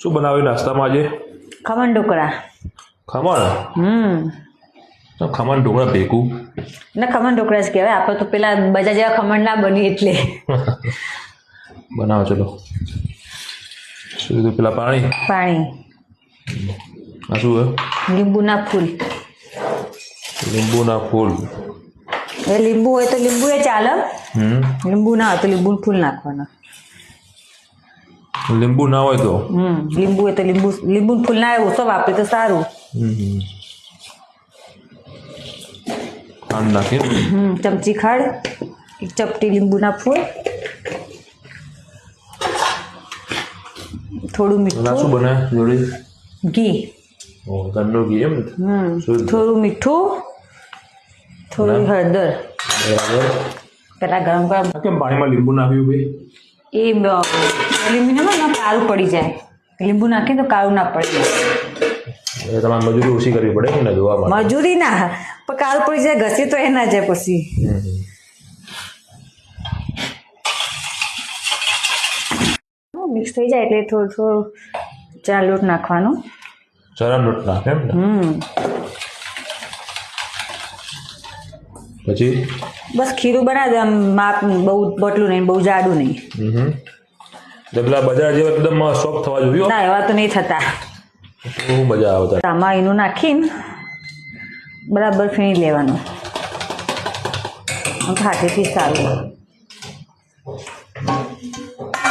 શું બનાવ્યું નાસ્તામાં આજે? ખમણ ઢોકળા. ખમણ? તો ખમણ ઢોકળા ભેગું ને ખમણ ઢોકળા જ કહેવાય. આપણે તો પેલા બજાર જેવા ખમણ ના બની એટલે બનાવો. ચલો. શું કીધું? પેલા પાણી આ શું હે? લીંબુના ફૂલ. લીંબુના ફૂલ. એ લીંબુ હોય તો લીંબુ એ ચાલે. લીંબુ ના હોય તો લીંબુ ફૂલ નાખવાના. લીંબુ ના હોય તો લીંબુ હોય તો લીંબુ ફૂલ ના હોય ઓછો વાપરે તો સારું. ખાંડ નાખી ચમચી ખાંડ, એક ચપટી લીંબુના ફૂલ, થોડું મીઠું. શું બને જોડે? ઘી. ઘરનું ઘી એમ? થોડું મીઠું, થોડી હળદર. પેલા ગરમ કેમ પાણીમાં લીંબુ નાખ્યું ભાઈ? એ એલ્યુમિનિયમ કાળું પડી જાય. લીંબુ નાખીએ તો કાળું ના પડે. તમારે મજૂરી ઓછી કરવી પડે ને ધોવા માટે? મજૂરી ના, પણ કાળું પડી જાય ઘસી તો એ ના જાય પછી. મિક્સ થઈ જાય એટલે થોડું ચણા લોટ નાખવાનો. ચણા લોટ નાખે એમ ને? પછી બસ ખીરું બનાવી દે. આમ માપ બહુ બટલું નહીં, બહુ જાડું નહીં. પેલા બજાર જેવા એકદમ સોફ્ટ થવા જોઈએ. ના, એવા તો નહીં થતા. બહુ મજા આવે. આમાં એનું નાખીને બરાબર ફીણી લેવાનું. હાથેથી સારું,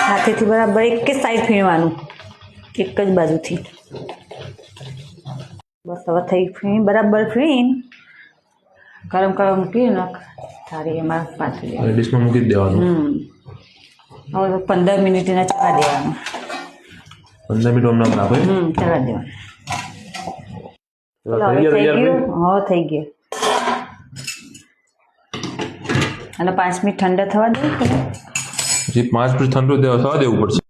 હાથેથી બરાબર એક જ સાઈડ ફીણવાનું, એક જ બાજુથી. બસ હવે થઈ ફીણી બરાબર ફીણીને ગરમ કરવા મૂકી નાખ થાળી એમાં પાથરી દેવાનું. ડીશમાં મૂકી દેવાનું. હવે તો 15 મિનિટ એના ચવા દેવાનું. 15 મિનિટ હમણાં નાખો. ચવા દેવાનું. થઈ ગયું. હા, થઈ ગયું. અને 5 મિનિટ ઠંડા થવા દેવું. પછી 5 મિનિટ ઠંડુ થવા દેવું પડશે.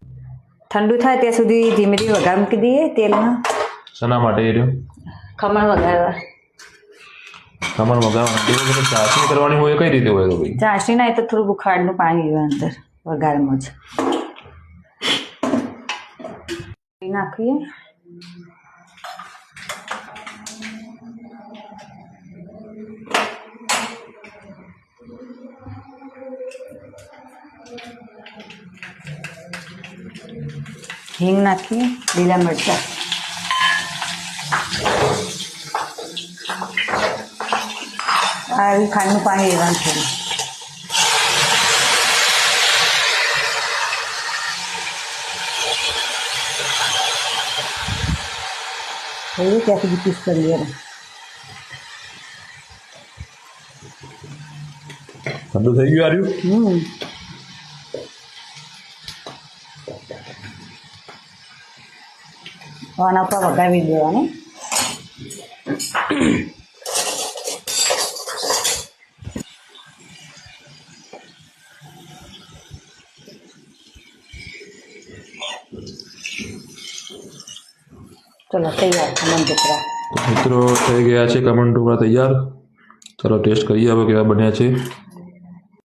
ઠંડુ થાય ત્યાં સુધી ધીમે ધીમે વઘાર મૂકી દઈએ તેલમાં. શેના માટે એ રહ્યો? ખમણ વઘારવા. ખમણ વઘારવા ચાસણી કરવાની હોય કઈ રીતે હોય? તો ભાઈ ચાસણી ના, તો થોડું બુખાડનું પાણી લેવા અંદર વઘારમાં જ નાખીએ. હિંગ નાખીએ, લીલા મરચાં, આ ખાંડનું પાણી લેવાનું થોડું. ત્યાં સુધી પીસ કરી લેવાનું. ઠંડુ થઈ ગયું આર્યું? આના ઉપર વઘાવી દેવાનું. ચલો તૈયાર ખમણ ઢોકળા. મિત્રો થઈ ગયા છે ખમણ ઢોકળા તૈયાર. ચલો ટેસ્ટ કરીએ હવે કેવા બન્યા છે.